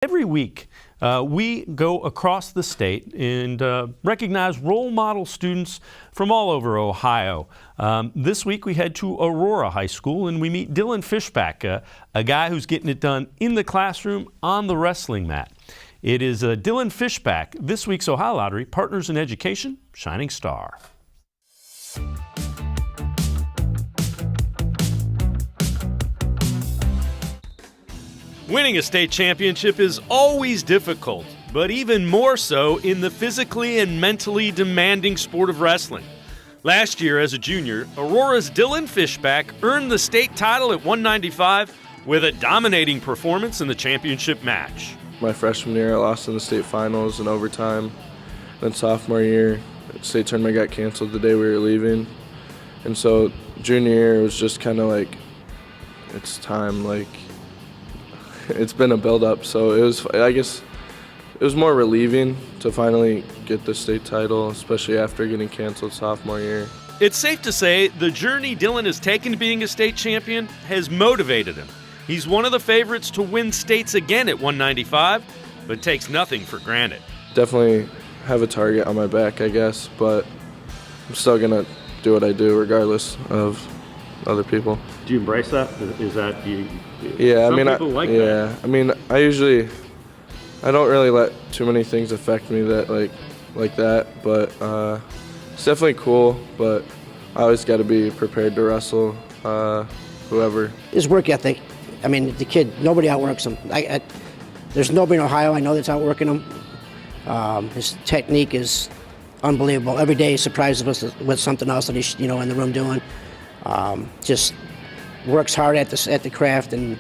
Every week, we go across the state and recognize role model students from all over Ohio. This week, we head to Aurora High School and we meet Dylan Fishback, a guy who's getting it done in the classroom on the wrestling mat. It is Dylan Fishback, this week's Ohio Lottery Partners in Education Shining Star. Winning a state championship is always difficult, but even more so in the physically and mentally demanding sport of wrestling. Last year, as a junior, Aurora's Dylan Fishback earned the state title at 195 with a dominating performance in the championship match. My freshman year, I lost in the state finals in overtime. Then sophomore year, the state tournament got canceled the day we were leaving. And so junior year, it was just kind of like, it's time, like, it's been a build-up, so it was, I guess, it was more relieving to finally get the state title, especially after getting canceled sophomore year. It's safe to say the journey Dylan has taken to being a state champion has motivated him. He's one of the favorites to win states again at 195, but takes nothing for granted. Definitely have a target on my back, I guess, but I'm still going to do what I do regardless of other people. Do you embrace that? Is that you? Yeah, some I mean, people like that. I mean, I don't really let too many things affect me that like that, but it's definitely cool. But I always got to be prepared to wrestle whoever. His work ethic. I mean, the kid, nobody outworks him. There's nobody in Ohio I know that's outworking him. His technique is unbelievable. Every day he surprises us with something else that he's in the room doing. Just works hard at the craft and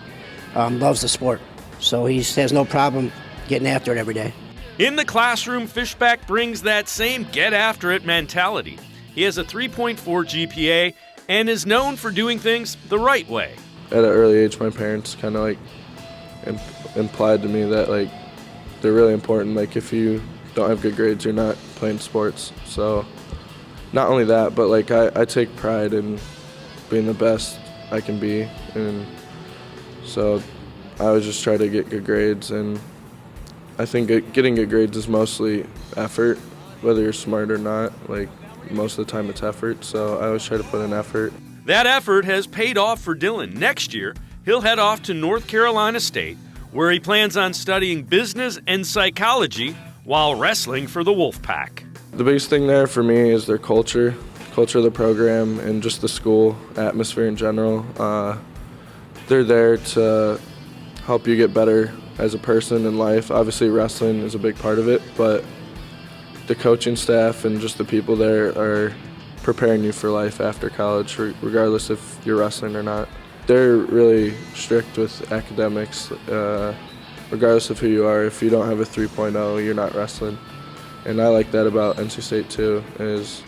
loves the sport. So he has no problem getting after it every day. In the classroom, Fishback brings that same get-after-it mentality. He has a 3.4 GPA and is known for doing things the right way. At an early age, my parents kind of implied to me that they're really important. Like if you don't have good grades, you're not playing sports. So not only that, but I take pride in being the best I can be, and so I always just try to get good grades, and I think getting good grades is mostly effort, whether you're smart or not. Most of the time it's effort, so I always try to put in effort. That effort has paid off for Dylan. Next year, he'll head off to North Carolina State, where he plans on studying business and psychology while wrestling for the Wolfpack. The biggest thing there for me is their culture of the program, and just the school atmosphere in general. They're there to help you get better as a person in life. Obviously wrestling is a big part of it, but the coaching staff and just the people there are preparing you for life after college, regardless if you're wrestling or not. They're really strict with academics, regardless of who you are. If you don't have a 3.0, you're not wrestling. And I like that about NC State too, is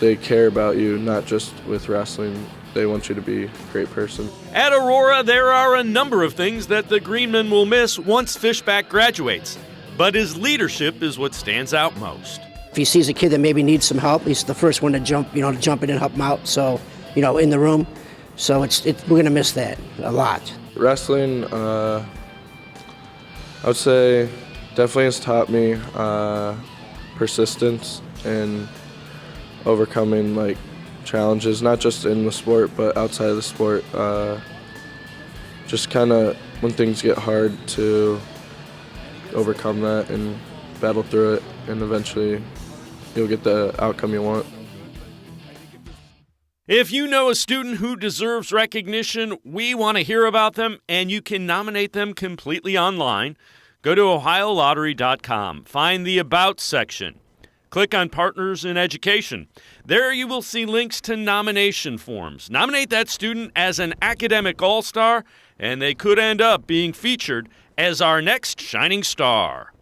they care about you, not just with wrestling. They want you to be a great person. At Aurora, there are a number of things that the Greenmen will miss once Fishback graduates, but his leadership is what stands out most. If he sees a kid that maybe needs some help, he's the first one to jump in and help him out. So, in the room. So we're gonna miss that a lot. Wrestling, I would say, definitely has taught me persistence and overcoming challenges, not just in the sport but outside of the sport. Just kind of when things get hard, to overcome that and battle through it, and eventually you'll get the outcome you want. If you know a student who deserves recognition, we want to hear about them, and you can nominate them completely online. Go to OhioLottery.com, find the About section. Click on Partners in Education. There you will see links to nomination forms. Nominate that student as an academic all-star, and they could end up being featured as our next shining star.